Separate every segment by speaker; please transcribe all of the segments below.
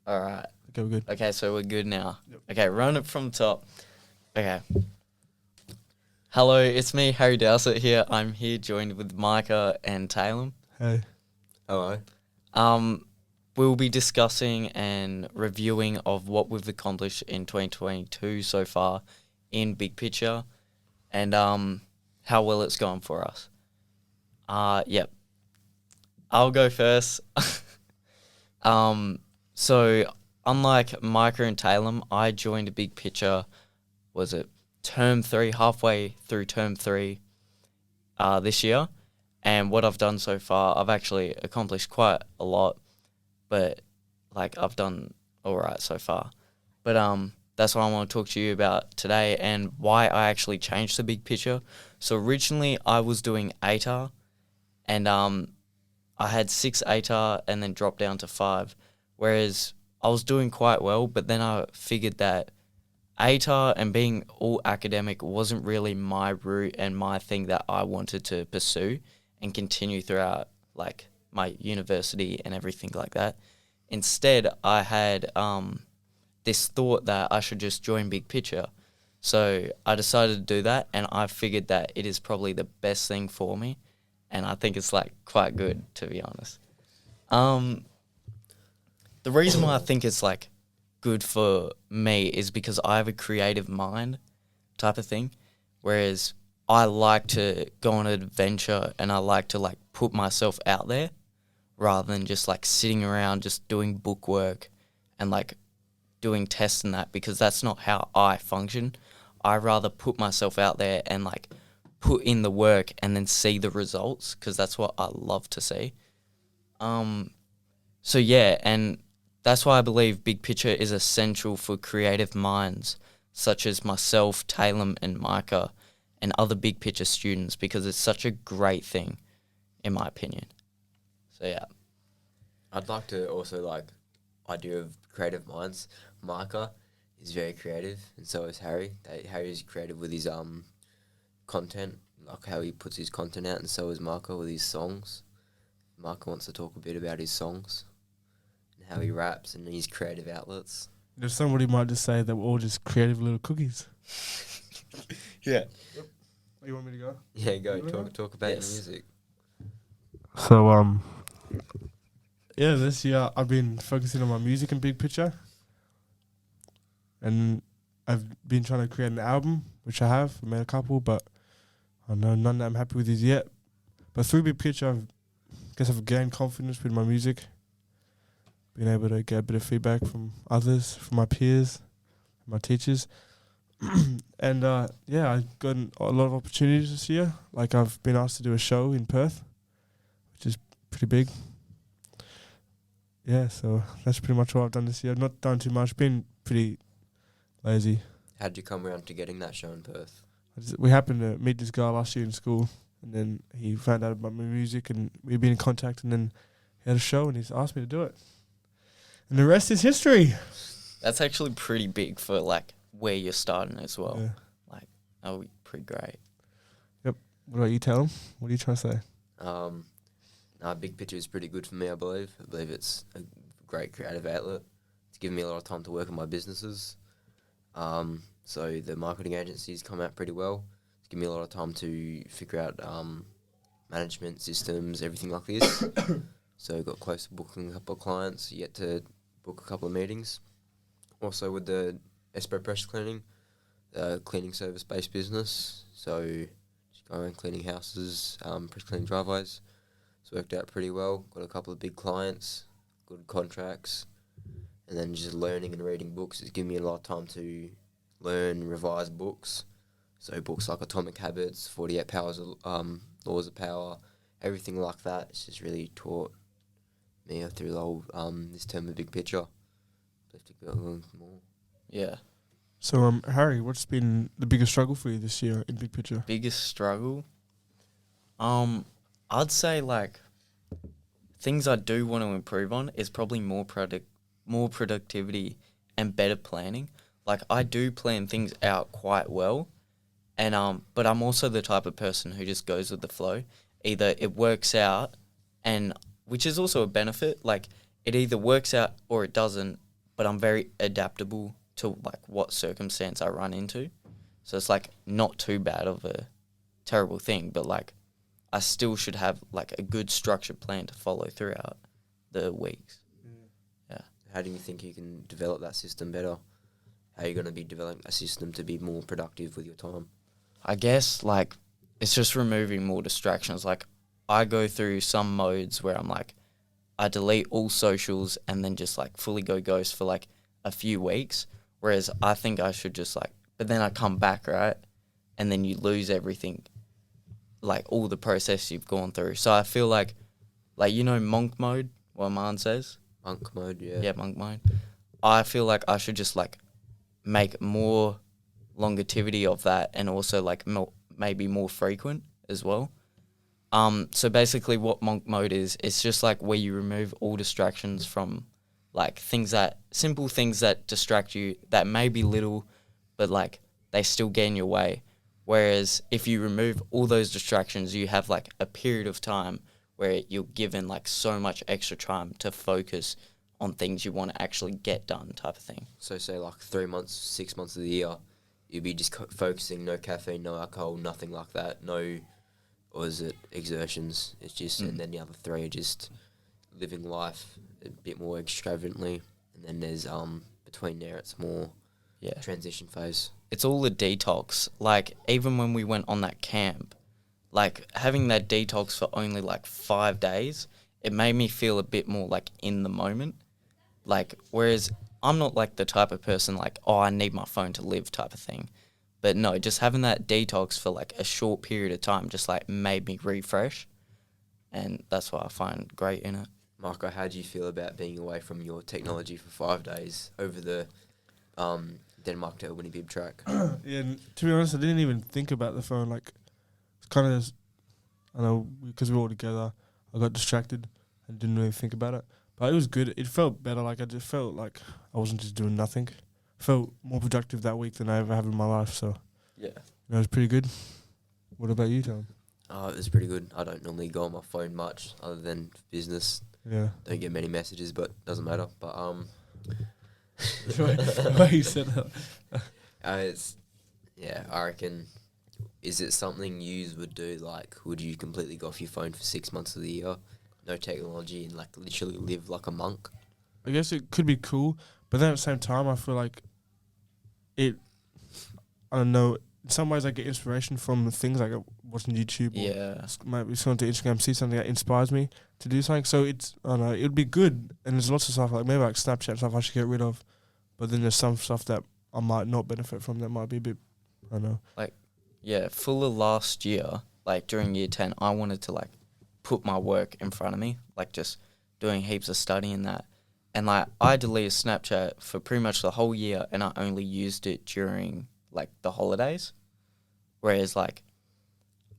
Speaker 1: All right.
Speaker 2: Okay, we're good.
Speaker 1: Okay, so we're good now.
Speaker 2: Yep.
Speaker 1: Okay, run it from the top. Okay. Hello, it's me, Harry Dowsett here. I'm here joined with Micah and Talem.
Speaker 2: Hey.
Speaker 3: Hello.
Speaker 1: We'll be discussing and reviewing of what we've accomplished in 2022 so far in big picture and how well it's gone for us. Yep. I'll go first. So unlike Micah and Talem, I joined Big Picture, was it term 3, halfway through term 3 this year. And what I've done so far, I've actually accomplished quite a lot, but like I've done all right so far. But that's what I want to talk to you about today and why I actually changed the Big Picture. So originally I was doing ATAR and I had 6 ATAR and then dropped down to 5, whereas I was doing quite well, but then I figured that ATAR and being all academic wasn't really my route and my thing that I wanted to pursue and continue throughout like my university and everything like that. Instead, I had this thought that I should just join Big Picture. So I decided to do that, and I figured that it is probably the best thing for me, and I think it's like quite good, to be honest. The reason why I think it's like good for me is because I have a creative mind type of thing, whereas I like to go on an adventure and I like to like put myself out there rather than just like sitting around just doing book work and like doing tests and that, because that's not how I function. I rather put myself out there and like put in the work and then see the results, because that's what I love to see. So yeah, and that's why I believe Big Picture is essential for creative minds such as myself, Talem and Micah and other Big Picture students, because it's such a great thing, in my opinion. So yeah.
Speaker 3: I'd like to also idea of creative minds. Micah is very creative, and so is Harry. Harry's creative with his content, like how he puts his content out, and so is Micah with his songs. Micah wants to talk a bit about his songs and how he raps and his creative outlets.
Speaker 2: There's somebody might just say that we're all just creative little cookies.
Speaker 1: Yeah.
Speaker 2: Oh, you want me to go?
Speaker 3: Yeah, go
Speaker 2: You wanna
Speaker 3: talk about your
Speaker 1: Yes.
Speaker 3: music.
Speaker 2: So, yeah, this year I've been focusing on my music and Big Picture. And I've been trying to create an album, which I have. I made a couple, but I know none that I'm happy with is yet. But through Big Picture, I've gained confidence with my music. Been able to get a bit of feedback from others, from my peers, my teachers. And yeah, I've gotten a lot of opportunities this year. Like I've been asked to do a show in Perth, which is pretty big. Yeah, so that's pretty much what I've done this year. I've not done too much, been pretty lazy.
Speaker 3: How'd you come around to getting that show in Perth?
Speaker 2: We happened to meet this guy last year in school, and then he found out about my music, and we've been in contact, and then he had a show, and he's asked me to do it. And the rest is history.
Speaker 1: That's actually pretty big for like where you're starting as well.
Speaker 2: Yeah.
Speaker 1: That would be pretty great.
Speaker 2: What about you, Talem? What are you trying to say?
Speaker 3: Big Picture is pretty good for me, I believe. I believe it's a great creative outlet. It's given me a lot of time to work on my businesses. So the marketing agencies come out pretty well. It's given me a lot of time to figure out management systems, everything like this. So got close to booking a couple of clients, yet to book a couple of meetings. Also with the Espo Pressure Cleaning, cleaning service-based business. So just going around cleaning houses, pressure cleaning driveways. It's worked out pretty well. Got a couple of big clients, good contracts, and then just learning and reading books. It's given me a lot of time to learn, revise books. So books like Atomic Habits, 48 Laws of Power, everything like that. It's just really taught me through the whole this term of Big Picture. Have to go on more.
Speaker 1: Yeah.
Speaker 2: So, Harry, what's been the biggest struggle for you this year in Big Picture?
Speaker 1: Biggest struggle? I'd say like things I do want to improve on is probably more productivity and better planning. Like I do plan things out quite well, and but I'm also the type of person who just goes with the flow. Either it works out, and which is also a benefit. Like it either works out or it doesn't. but I'm very adaptable to like what circumstance I run into. So it's like not too bad of a terrible thing, but like I still should have like a good structured plan to follow throughout the weeks. Yeah.
Speaker 3: How do you think you can develop that system better? How are you going to be developing a system to be more productive with your time?
Speaker 1: I guess like it's just removing more distractions. Like I go through some modes where I'm like, I delete all socials and then just like fully go ghost for like a few weeks. Whereas I think I should just like, but then I come back, right? And then you lose everything, like all the process you've gone through. So I feel like you know, monk mode, what Aman says?
Speaker 3: Monk mode, yeah.
Speaker 1: Yeah, monk mode. I feel like I should just like make more longevity of that and also like maybe more frequent as well. So basically what monk mode is, it's just like where you remove all distractions from like simple things that distract you that may be little, but like they still get in your way. Whereas if you remove all those distractions, you have like a period of time where you're given like so much extra time to focus on things you want to actually get done type of thing.
Speaker 3: So say like 3 months, 6 months of the year, you'd be just focusing, no caffeine, no alcohol, nothing like that, no, or is it exertions? It's just, and then the other 3 are just living life a bit more extravagantly, and then there's between there it's more transition phase.
Speaker 1: It's all a detox. Like even when we went on that camp, like having that detox for only like 5 days, it made me feel a bit more like in the moment. Like whereas I'm not like the type of person like, oh, I need my phone to live type of thing. But no, just having that detox for like a short period of time just like made me refresh. And that's what I find great in it.
Speaker 3: Marco, how do you feel about being away from your technology for 5 days over the Denmark to Albany Bib track?
Speaker 2: Yeah, to be honest, I didn't even think about the phone. Like, it's kind of, I know, because we were all together, I got distracted and didn't really think about it. But it was good. It felt better. Like, I just felt like I wasn't just doing nothing. I felt more productive that week than I ever have in my life. So,
Speaker 1: yeah,
Speaker 2: it was pretty good. What about you, Tom?
Speaker 3: It was pretty good. I don't normally go on my phone much other than business.
Speaker 2: Yeah.
Speaker 3: Don't get many messages, but doesn't matter. But
Speaker 2: The way you said that.
Speaker 3: I reckon. Is it something you would do? Like, would you completely go off your phone for 6 months of the year, no technology, and like literally live like a monk?
Speaker 2: I guess it could be cool, but then at the same time, I feel like I don't know. In some ways, I get inspiration from things like watching YouTube.
Speaker 1: Yeah.
Speaker 2: Maybe going to Instagram, see something that inspires me to do something. So I don't know, it'd be good. And there's lots of stuff like maybe like Snapchat stuff I should get rid of, but then there's some stuff that I might not benefit from that might be a bit, I don't know.
Speaker 1: Yeah, full of last year, like during year 10, I wanted to like put my work in front of me, like just doing heaps of studying that. And like I deleted Snapchat for pretty much the whole year and I only used it during like the holidays. Whereas like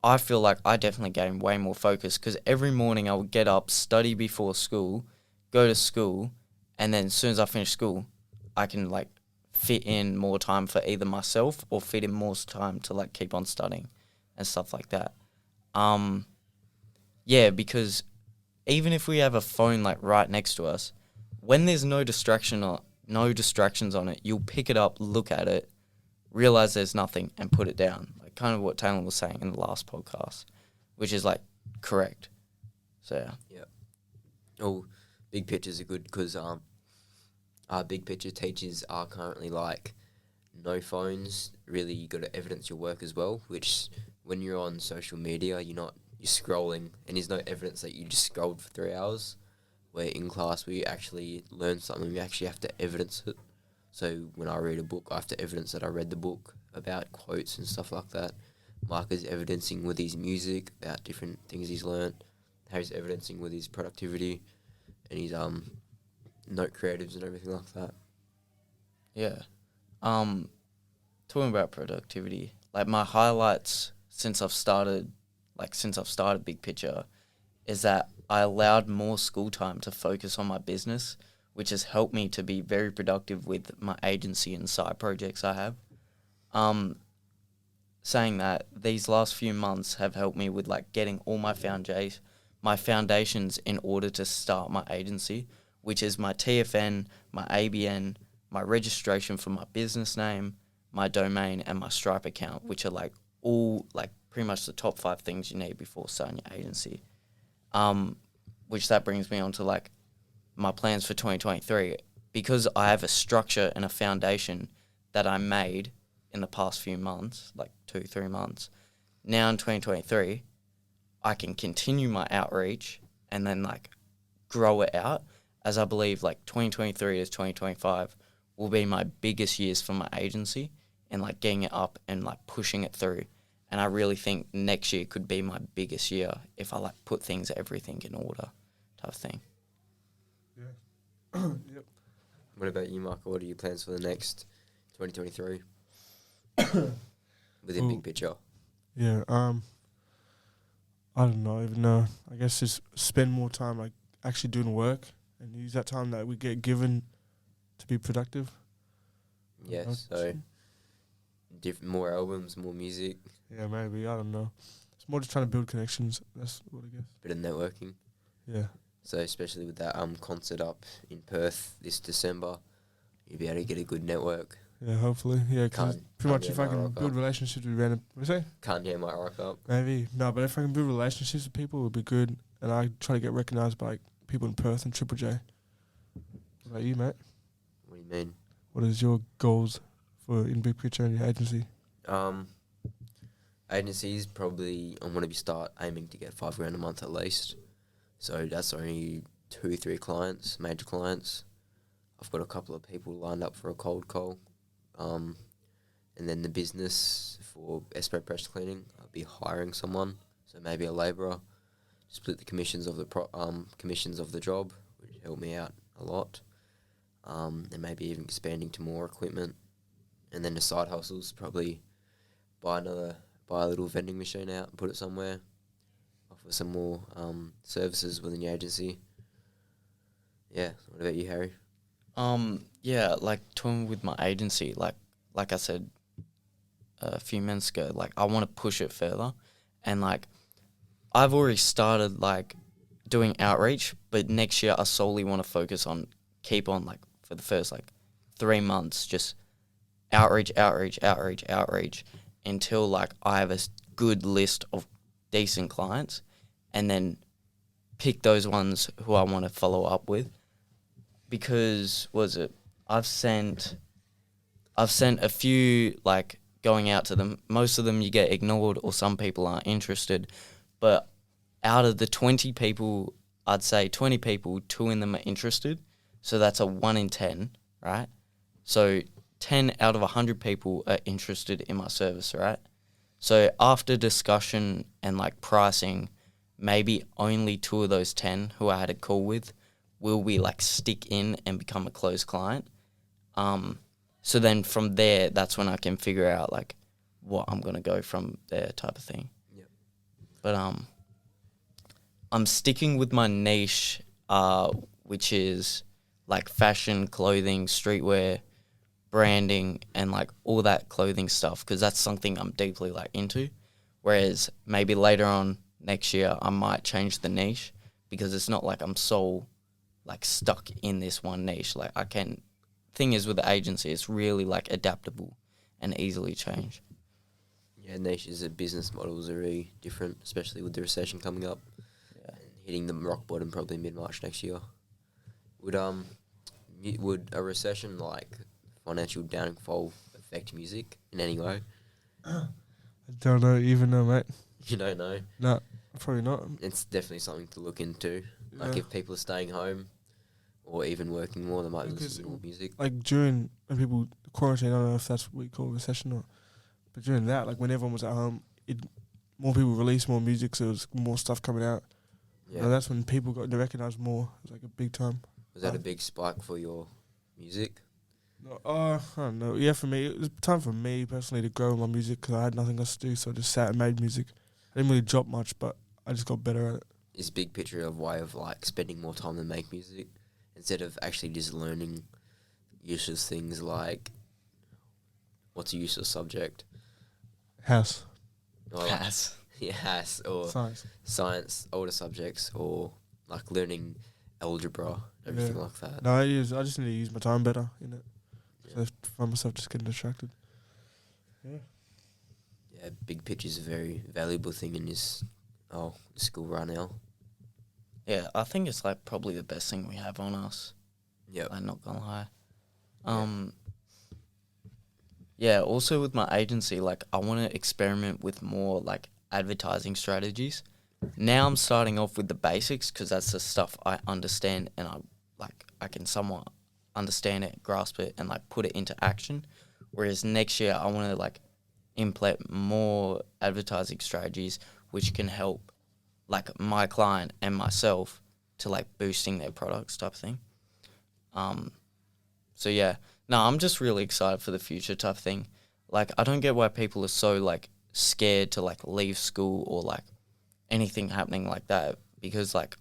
Speaker 1: I feel like I definitely gained way more focus because every morning I would get up, study before school, go to school, and then as soon as I finish school, I can like fit in more time for either myself or fit in more time to like keep on studying and stuff like that. Yeah, because even if we have a phone like right next to us, when there's no distractions on it, you'll pick it up, look at it, realize there's nothing, and put it down. Like kind of what Taylor was saying in the last podcast, which is like correct. So yeah.
Speaker 3: Yeah. Oh, big pictures are good because our big picture teachers are currently like no phones. Really, you got to evidence your work as well. Which when you're on social media, you're scrolling, and there's no evidence that you just scrolled for 3 hours. Where in class we actually learn something, we actually have to evidence it. So when I read a book, I have to evidence that I read the book about quotes and stuff like that. Mark is evidencing with his music about different things he's learned. Harry's evidencing with his productivity and his note creatives and everything like that.
Speaker 1: Yeah. Talking about productivity, like my highlights since I've started Big Picture is that I allowed more school time to focus on my business, which has helped me to be very productive with my agency and side projects I have. Saying that, these last few months have helped me with like getting all my foundations in order to start my agency, which is my TFN, my ABN, my registration for my business name, my domain, and my Stripe account, which are like all like pretty much the top 5 things you need before starting your agency. Which that brings me on to like my plans for 2023. Because I have a structure and a foundation that I made in the past few months, like 2-3 months. Now in 2023, I can continue my outreach and then like grow it out, as I believe like 2023 to 2025 will be my biggest years for my agency and like getting it up and like pushing it through. And I really think next year could be my biggest year if I like put everything in order type of thing.
Speaker 2: Yeah. Yep.
Speaker 3: What about you, Michael? What are your plans for the next 2023? Within
Speaker 2: Well,
Speaker 3: big picture.
Speaker 2: Yeah. I don't know. Even know. I guess just spend more time like actually doing work and use that time that we get given to be productive.
Speaker 3: Yes, so more albums, more music,
Speaker 2: Yeah, maybe. I don't know. It's more just trying to build connections. That's what I guess.
Speaker 3: bit of networking.
Speaker 2: Yeah.
Speaker 3: So especially with that concert up in Perth this December, you'll be able to get a good network.
Speaker 2: Yeah, hopefully. Yeah, because pretty much
Speaker 3: Kanye
Speaker 2: if I
Speaker 3: might
Speaker 2: can
Speaker 3: rock
Speaker 2: build
Speaker 3: up.
Speaker 2: relationships with random... What do you say?
Speaker 3: Kanye might rock up.
Speaker 2: Maybe. No, but if I can build relationships with people, it would be good. And I try to get recognised by like, people in Perth and Triple J. What about you, mate?
Speaker 3: What do you mean?
Speaker 2: What is your goals for in big picture and your agency?
Speaker 3: Agencies probably I'm gonna start aiming to get $5,000 a month at least. So that's only 2-3 clients, major clients. I've got a couple of people lined up for a cold call. And then the business for Espresso press cleaning, I'll be hiring someone, so maybe a labourer. Split the commissions of the job, which helped me out a lot. And maybe even expanding to more equipment. And then the side hustles, probably buy a little vending machine out and put it somewhere. Offer some more services within the agency. Yeah. What about you, Harry?
Speaker 1: Yeah, like talking with my agency, like I said a few minutes ago, like I want to push it further, and like I've already started like doing outreach, but next year I solely want to focus on keep on like for the first like 3 months just outreach until like I have a good list of decent clients, and then pick those ones who I want to follow up with. Because I've sent a few like going out to them. Most of them you get ignored or some people aren't interested. But out of the 20 people, I'd say 20 people, 2 in them are interested. So that's a 1 in 10, right? So 10 out of 100 people are interested in my service, right? So after discussion and like pricing, maybe only 2 of those 10 who I had a call with will we like stick in and become a closed client. So then from there, that's when I can figure out like what I'm gonna go from there type of thing.
Speaker 3: Yep.
Speaker 1: But I'm sticking with my niche, which is like fashion, clothing, streetwear, branding, and like all that clothing stuff, because that's something I'm deeply like into. Whereas maybe later on next year, I might change the niche, because it's not like I'm so like stuck in this one niche. Like I can, thing is with the agency, it's really like adaptable and easily change.
Speaker 3: Yeah, niches of business models are really different, especially with the recession coming up.
Speaker 1: Yeah.
Speaker 3: And hitting the rock bottom probably mid-March next year. Would a recession like financial downfall affect music in any way?
Speaker 2: I don't know, even know, mate.
Speaker 3: You don't know.
Speaker 2: No, probably not.
Speaker 3: It's definitely something to look into. Like
Speaker 2: Yeah.
Speaker 3: if people are staying home or even working more, they might
Speaker 2: Because
Speaker 3: listen to more music.
Speaker 2: Like during when people quarantine, I don't know if that's what you call recession or, but during that, like when everyone was at home, more people released more music, so there was more stuff coming out.
Speaker 3: Yeah.
Speaker 2: And that's when people got to recognize more. It was like a big time.
Speaker 3: Was that a big spike for your music?
Speaker 2: No, I don't know. Yeah, for me, it was time for me personally to grow my music because I had nothing else to do, so I just sat and made music. I didn't really drop much, but I just got better at it.
Speaker 3: Is big picture a way of like spending more time to make music instead of actually just learning useless things like what's a useless subject?
Speaker 2: House,
Speaker 3: Or like,
Speaker 1: Pass.
Speaker 3: yes, or
Speaker 2: science.
Speaker 3: science, older subjects, or like learning algebra, everything like that.
Speaker 2: No, I just need to use my time better in it. So I find myself just getting distracted.
Speaker 3: Yeah, big picture is a very valuable thing in this school right now.
Speaker 1: Yeah, I think it's like probably the best thing we have on us.
Speaker 3: Yep.
Speaker 1: I'm not gonna lie. Yeah, also with my agency, like I want to experiment with more like advertising strategies. Now I'm starting off with the basics because that's the stuff I understand and I can somewhat understand it, grasp it, and like put it into action. Whereas next year I want to like implement more advertising strategies which can help like my client and myself to like boosting their products type thing. So yeah, no, I'm just really excited for the future type thing. Like I don't get why people are so like scared to like leave school or like anything happening like that, because like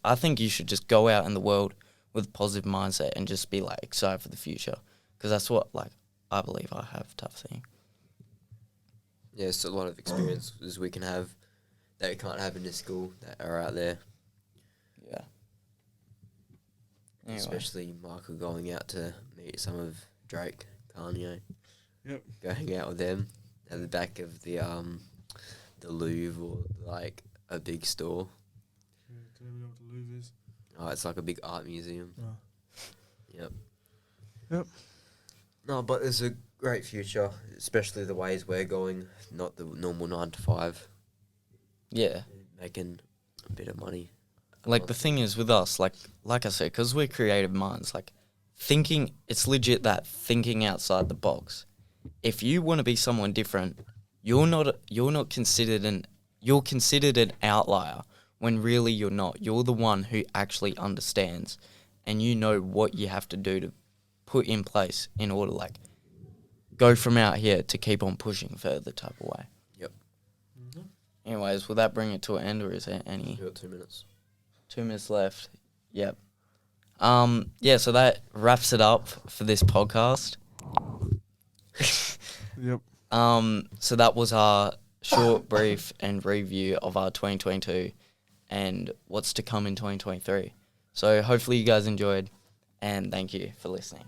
Speaker 1: I think you should just go out in the world with a positive mindset and just be like excited for the future, because that's what like I believe I have type thing.
Speaker 3: Yeah, it's a lot of experiences we can have that we can't have in this school that are out there.
Speaker 1: Yeah. Anyway.
Speaker 3: Especially Michael going out to meet some of Drake, Kanye.
Speaker 2: Yep.
Speaker 3: Go hang out with them at the back of the Louvre or like a big store.
Speaker 2: Do you know what the Louvre is?
Speaker 3: Oh, it's like a big art museum.
Speaker 2: Oh.
Speaker 3: Yep. No, but there's a great future, especially the ways we're going, not the normal 9 to 5.
Speaker 1: Yeah.
Speaker 3: Making a bit of money.
Speaker 1: Like the thing is with us, like I said, because we're creative minds, like thinking, it's legit that thinking outside the box. If you want to be someone different, you're considered an outlier when really you're not. You're the one who actually understands, and you know what you have to do to put in place in order like go from out here to keep on pushing further type of way.
Speaker 3: Yep.
Speaker 1: Anyways, will that bring it to an end, or is there any?
Speaker 3: We've got 2 minutes.
Speaker 1: 2 minutes left. Yep. Yeah, so that wraps it up for this podcast.
Speaker 2: Yep.
Speaker 1: So that was our short, brief, and review of our 2022 and what's to come in 2023. So hopefully you guys enjoyed, and thank you for listening.